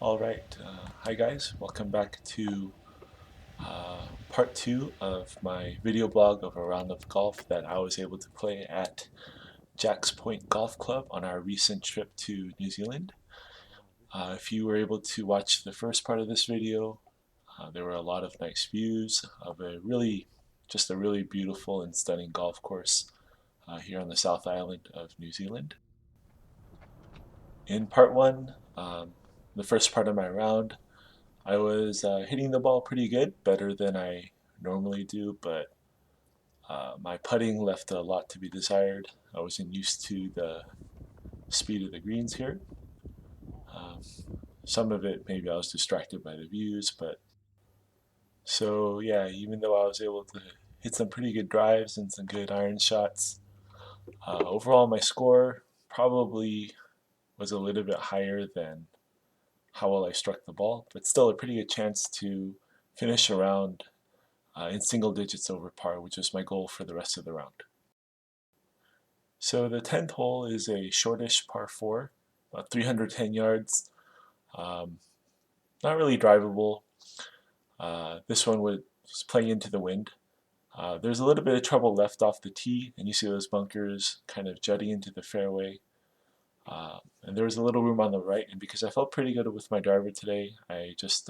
Alright, hi guys, welcome back to part 2 of my video blog of a round of golf that I was able to play at Jack's Point Golf Club on our recent trip to New Zealand. If you were able to watch the first part of this video, there were a lot of nice views of just a really beautiful and stunning golf course here on the South Island of New Zealand. In part 1, the first part of my round, I was hitting the ball pretty good, better than I normally do, but my putting left a lot to be desired. I wasn't used to the speed of the greens here. Um, some of it, maybe I was distracted by the views, but so yeah, even though I was able to hit some pretty good drives and some good iron shots, overall my score probably was a little bit higher than how well I struck the ball, but still a pretty good chance to finish around in single digits over par, which is my goal for the rest of the round. So the 10th hole is a shortish par 4, about 310 yards. Not really drivable. This one was playing into the wind. There's a little bit of trouble left off the tee, and you see those bunkers kind of jutting into the fairway. And there was a little room on the right, and because I felt pretty good with my driver today, I just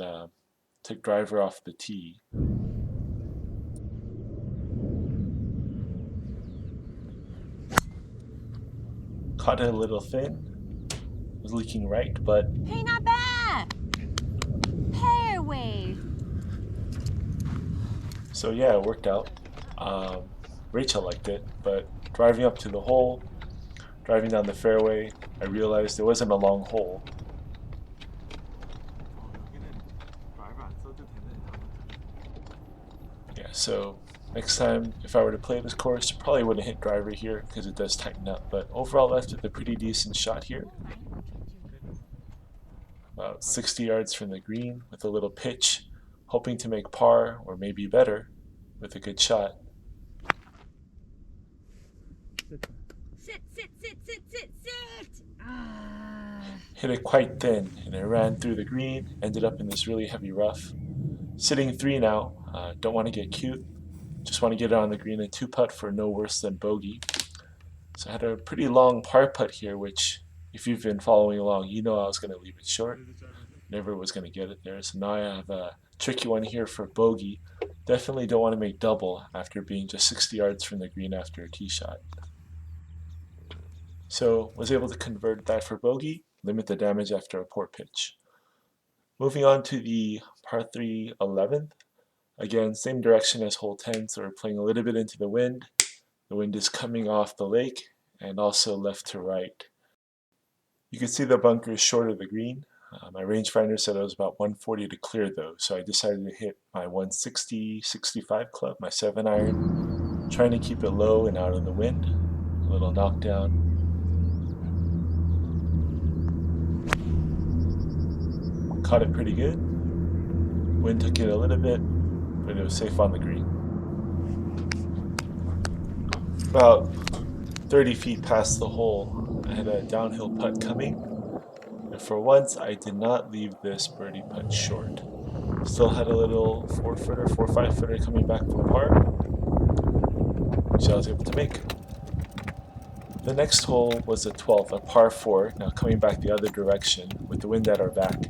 took driver off the tee. Caught it a little thin, was leaking right, but Hey, not bad! Fairway! so yeah, it worked out. Rachel liked it, but driving up to the hole, driving down the fairway, I realized it wasn't a long hole. Yeah, so next time if I were to play this course, probably wouldn't hit driver here because it does tighten up, but overall left with a pretty decent shot here. About 60 yards from the green with a little pitch, hoping to make par or maybe better with a good shot. Sit! Hit it quite thin and it ran through the green, ended up in this really heavy rough. Sitting 3 now, don't want to get cute, just want to get it on the green and 2-putt for no worse than bogey. So I had a pretty long par putt here, which if you've been following along, you know I was going to leave it short. Never was going to get it there. So now I have a tricky one here for bogey. Definitely don't want to make double after being just 60 yards from the green after a tee shot. So was able to convert that for bogey, limit the damage after a poor pitch. Moving on to the par 3 11th. Again, same direction as hole 10, so we're playing a little bit into the wind. The wind is coming off the lake and also left to right. You can see the bunker is short of the green. My rangefinder said it was about 140 to clear though, so I decided to hit my 160-65 club, my 7-iron, trying to keep it low and out of the wind. A little knockdown. Caught it pretty good. Wind took it a little bit, but it was safe on the green. About 30 feet past the hole, I had a downhill putt coming, and for once I did not leave this birdie putt short. Still had a little 4-footer, 4-5-footer coming back from par, which I was able to make. The next hole was the 12th, a par 4, now coming back the other direction with the wind at our back,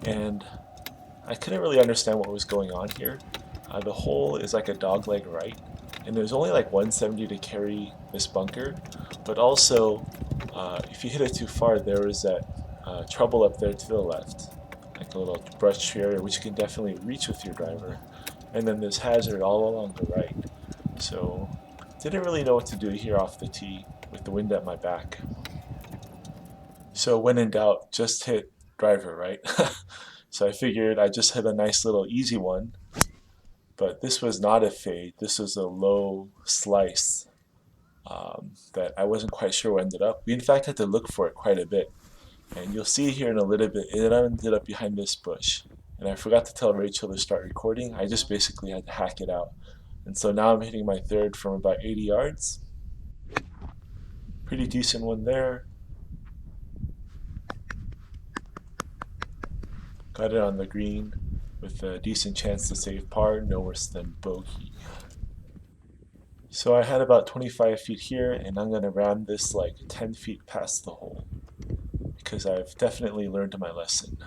and I couldn't really understand what was going on here. The hole is like a dogleg right, and there's only like 170 to carry this bunker, but also if you hit it too far, there is that trouble up there to the left, like a little brush tree area, which you can definitely reach with your driver, and then this hazard all along the right. So didn't really know what to do here off the tee with the wind at my back. So when in doubt, just hit driver, right? So I figured I just hit a nice little easy one, but this was not a fade. This was a low slice that I wasn't quite sure where it ended up. We in fact had to look for it quite a bit, and you'll see here in a little bit, it ended up behind this bush. And I forgot to tell Rachel to start recording. I just basically had to hack it out. And so now I'm hitting my third from about 80 yards. Pretty decent one there. Got it on the green with a decent chance to save par, no worse than bogey. So I had about 25 feet here, and I'm going to ram this like 10 feet past the hole, because I've definitely learned my lesson.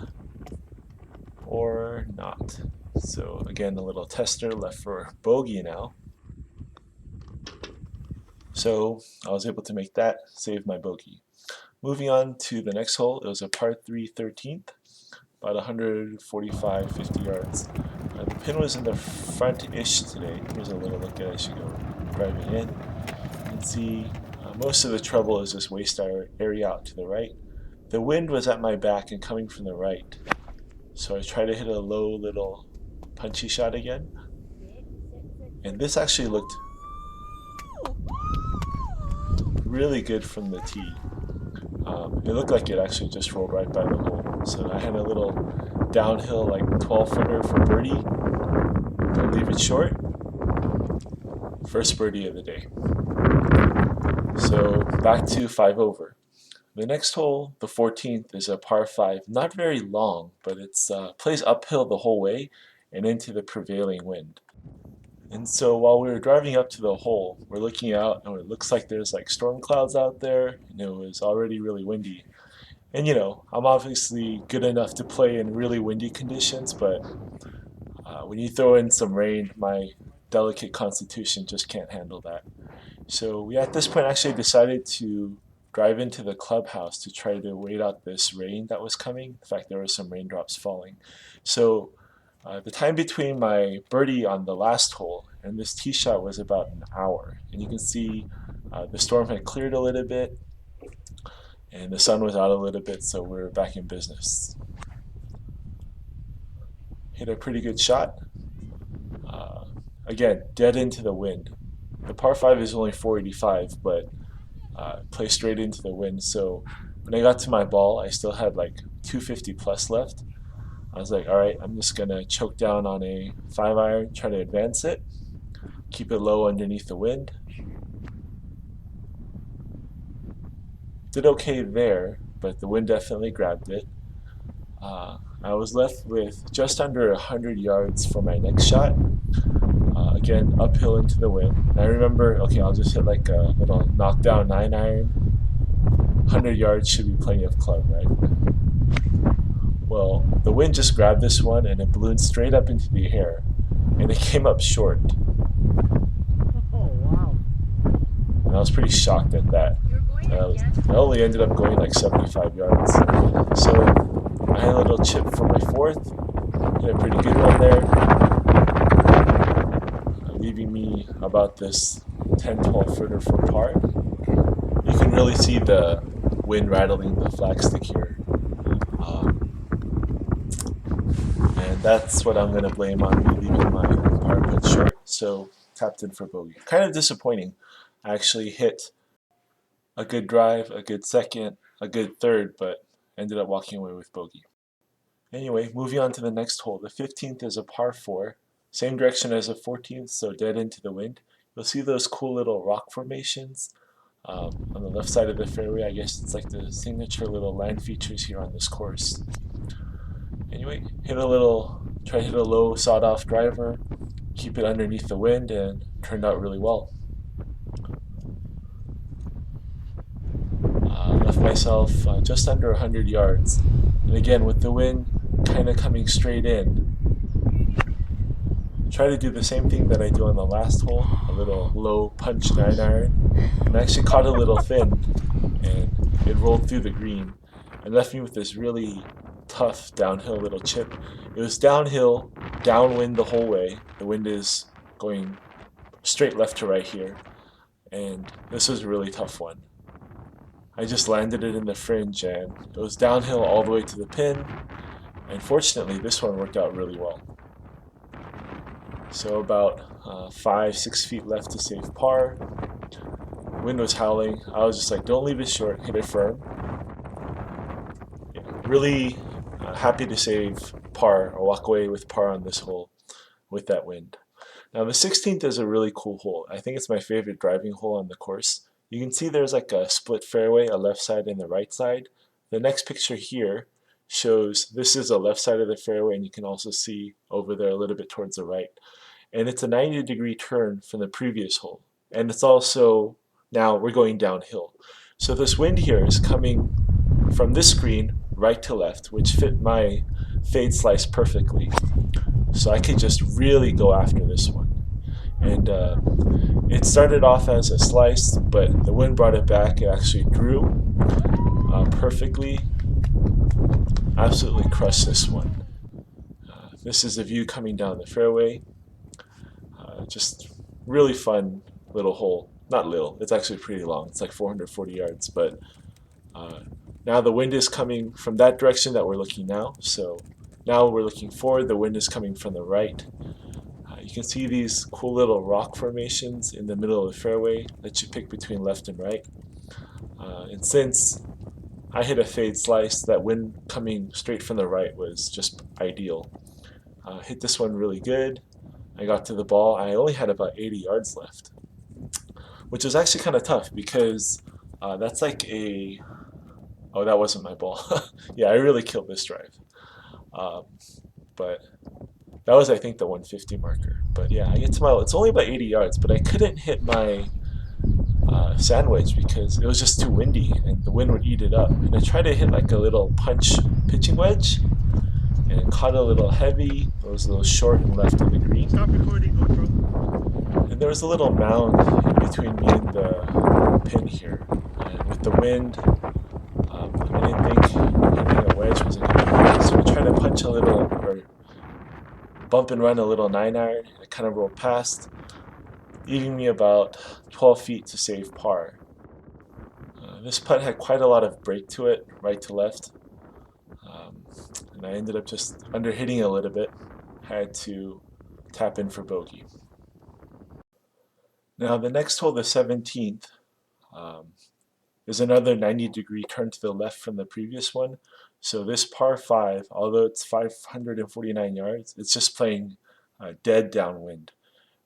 Or not. So again, a little tester left for bogey now. So I was able to make that, save my bogey. Moving on to the next hole, it was a par 3 13th, about 145, 50 yards. The pin was in the front-ish today. Here's a little look at it as you go driving in. You can see most of the trouble is this waist area out to the right. The wind was at my back and coming from the right. So I tried to hit a low little punchy shot again. And this actually looked really good from the tee. It looked like it actually just rolled right by the hole. So I had a little downhill like 12-footer for birdie. Don't leave it short. First birdie of the day. So back to 5 over. The next hole, the 14th, is a par 5. Not very long, but it's plays uphill the whole way and into the prevailing wind. And so while we were driving up to the hole, we're looking out and it looks like there's like storm clouds out there, and it was already really windy. And you know, I'm obviously good enough to play in really windy conditions, but when you throw in some rain, my delicate constitution just can't handle that. So we at this point actually decided to drive into the clubhouse to try to wait out this rain that was coming. In fact, there were some raindrops falling. So the time between my birdie on the last hole and this tee shot was about an hour. And you can see the storm had cleared a little bit and the sun was out a little bit, so we're back in business. Hit a pretty good shot. Again, dead into the wind. The par 5 is only 485, but play straight into the wind. So when I got to my ball, I still had like 250 plus left. I was like, all right, I'm just gonna choke down on a 5-iron, try to advance it, keep it low underneath the wind. Did okay there, but the wind definitely grabbed it. I was left with just under 100 yards for my next shot. Again, uphill into the wind. And I remember, okay, I'll just hit like a little knockdown 9-iron. 100 yards should be plenty of club, right? Well, the wind just grabbed this one and it ballooned straight up into the air, and it came up short. Oh, wow. And I was pretty shocked at that. I only ended up going like 75 yards. So I had a little chip for my 4th. Hit a pretty good one there, leaving me about this 10-12 footer for par. You can really see the wind rattling the flagstick here. And that's what I'm going to blame on me leaving my par putt short. So tapped in for bogey. Kind of disappointing. I actually hit a good drive, a good second, a good third, but ended up walking away with bogey. Anyway, moving on to the next hole. The 15th is a par 4. Same direction as the 14th, so dead into the wind. You'll see those cool little rock formations on the left side of the fairway. I guess it's like the signature little land features here on this course. Anyway, try to hit a low sawed-off driver, keep it underneath the wind, and turned out really well. Left myself just under 100 yards. And again, with the wind kind of coming straight in, try to do the same thing that I do on the last hole, a little low punch 9-iron. And I actually caught a little thin, and it rolled through the green and left me with this really tough downhill little chip. It was downhill, downwind the whole way. The wind is going straight left to right here, and this was a really tough one. I just landed it in the fringe, and it was downhill all the way to the pin, and fortunately this one worked out really well. So about 5-6 feet left to save par. Wind was howling. I was just like, don't leave it short, hit it firm. Yeah, really happy to save par or walk away with par on this hole with that wind. Now the 16th is a really cool hole. I think it's my favorite driving hole on the course. You can see there's like a split fairway, a left side and the right side. The next picture here shows this is the left side of the fairway, and you can also see over there a little bit towards the right. And it's a 90-degree turn from the previous hole. And it's also, now we're going downhill. So this wind here is coming from this green right to left, which fit my fade slice perfectly. So I could just really go after this one. And it started off as a slice, but the wind brought it back. It actually drew perfectly. Absolutely crushed this one. This is the view coming down the fairway. Just really fun little hole. Not little, it's actually pretty long. It's like 440 yards, but now the wind is coming from that direction that we're looking now. So now we're looking forward, the wind is coming from the right. You can see these cool little rock formations in the middle of the fairway that you pick between left and right. And since I hit a fade slice, that wind coming straight from the right was just ideal. Hit this one really good. I got to the ball. I only had about 80 yards left, which was actually kind of tough because that's like a... Oh, that wasn't my ball. Yeah, I really killed this drive. But that was, I think, the 150 marker. But yeah, I get to my... It's only about 80 yards, but I couldn't hit my sand wedge because it was just too windy and the wind would eat it up. And I tried to hit like a little punch pitching wedge, and it caught a little heavy. It was a little short and left of the green. Stop recording, GoPro. And there was a little mound in between me and the pin here. And with the wind, I didn't think hitting a wedge was a good idea. So I tried to punch a little, or bump and run a little 9-iron. And it kind of rolled past, leaving me about 12 feet to save par. This putt had quite a lot of break to it, right to left. And I ended up just under hitting a little bit. Had to tap in for bogey. Now the next hole, the 17th, is another 90-degree turn to the left from the previous one. So this par 5, although it's 549 yards, it's just playing dead downwind.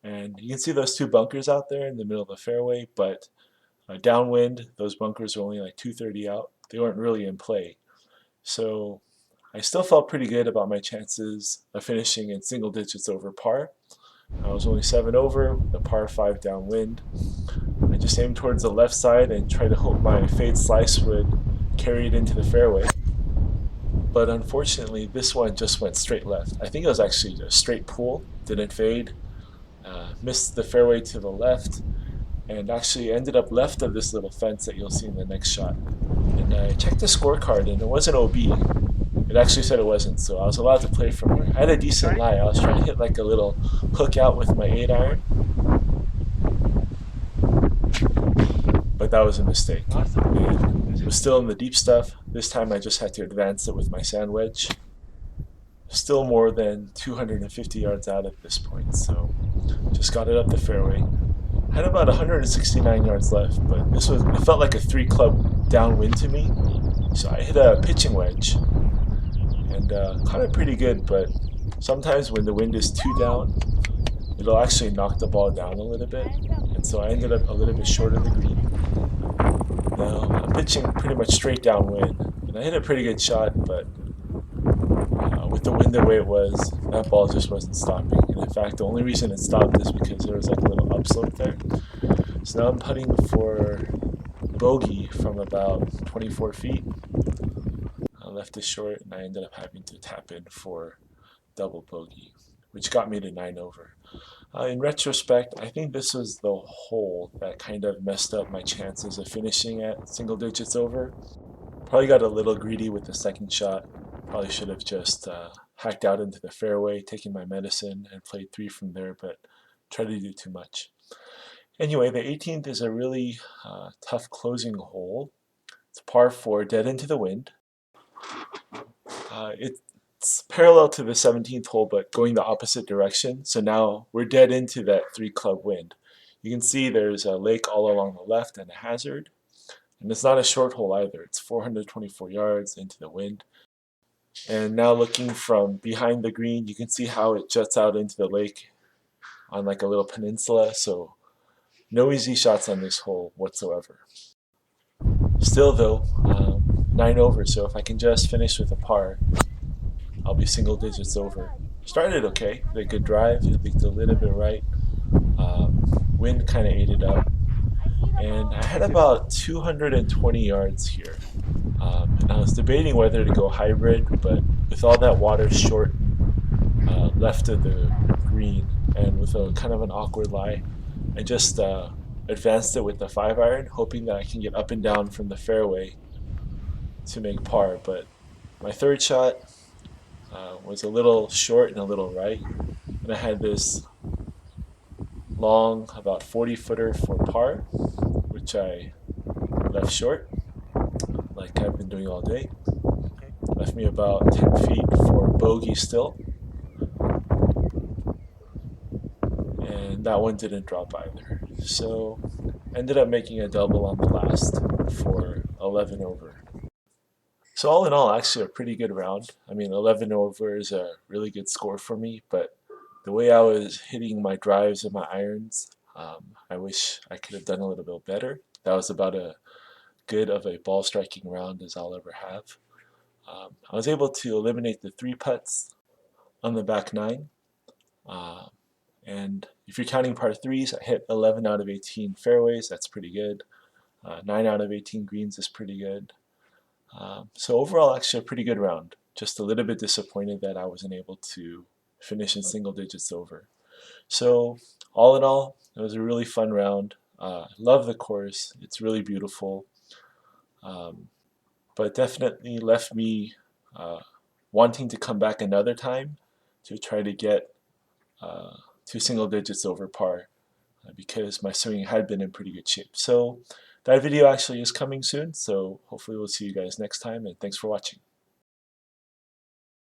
And you can see those two bunkers out there in the middle of the fairway, but downwind, those bunkers are only like 230 out. They weren't really in play. So I still felt pretty good about my chances of finishing in single digits over par. I was only 7 over, the par 5 downwind. I just aimed towards the left side and tried to hope my fade slice would carry it into the fairway. But unfortunately, this one just went straight left. I think it was actually a straight pull, didn't fade. Missed the fairway to the left, and actually ended up left of this little fence that you'll see in the next shot. And I checked the scorecard, and it wasn't OB. It actually said it wasn't, so I was allowed to play from there. I had a decent lie. I was trying to hit like a little hook out with my 8-iron, but that was a mistake. And it was still in the deep stuff. This time I just had to advance it with my sand wedge. Still more than 250 yards out at this point, so just got it up the fairway. Had about 169 yards left, but it felt like a 3-club downwind to me. So I hit a pitching wedge and caught it pretty good, but sometimes when the wind is too down, it'll actually knock the ball down a little bit. And so I ended up a little bit short of the green. Now I'm pitching pretty much straight downwind, and I hit a pretty good shot, but with the wind the way it was, that ball just wasn't stopping. And in fact, the only reason it stopped is because there was like a little upslope there. So now I'm putting for bogey from about 24 feet. I left it short, and I ended up having to tap in for double bogey, which got me to 9 over. In retrospect, I think this was the hole that kind of messed up my chances of finishing at single digits over. Probably got a little greedy with the second shot. Probably should have just hacked out into the fairway, taken my medicine, and played 3 from there, but tried to do too much. Anyway, the 18th is a really tough closing hole. It's par 4, dead into the wind. It's parallel to the 17th hole, but going the opposite direction. So now we're dead into that 3-club wind. You can see there's a lake all along the left and a hazard. And it's not a short hole either. It's 424 yards into the wind. And now looking from behind the green, you can see how it juts out into the lake on like a little peninsula. So no easy shots on this hole whatsoever. Still though, 9 over, so if I can just finish with a par, I'll be single digits over. Started okay, had a good drive, it leaked a little bit right. Wind kind of ate it up, and I had about 220 yards here. And I was debating whether to go hybrid, but with all that water short left of the green, and with a kind of an awkward lie, I just advanced it with the 5 iron, hoping that I can get up and down from the fairway to make par. But my third shot was a little short and a little right, and I had this long, about 40 footer for par, which I left short, like I've been doing all day. Okay. Left me about 10 feet for bogey still, and that one didn't drop either. So ended up making a double on the last for 11 over. So all in all, actually a pretty good round. I mean, 11 over is a really good score for me, but the way I was hitting my drives and my irons, I wish I could have done a little bit better. That was about as good of a ball striking round as I'll ever have. I was able to eliminate the 3 putts on the back 9. Uh, and if you're counting par 3s, I hit 11 out of 18 fairways. That's pretty good. 9 out of 18 greens is pretty good. So overall, actually a pretty good round. Just a little bit disappointed that I wasn't able to finish in single digits over. So all in all, it was a really fun round. Love the course. It's really beautiful. But definitely left me wanting to come back another time to try to get uh, 2 single digits over par because my swing had been in pretty good shape. So that video actually is coming soon, so hopefully we'll see you guys next time, and thanks for watching.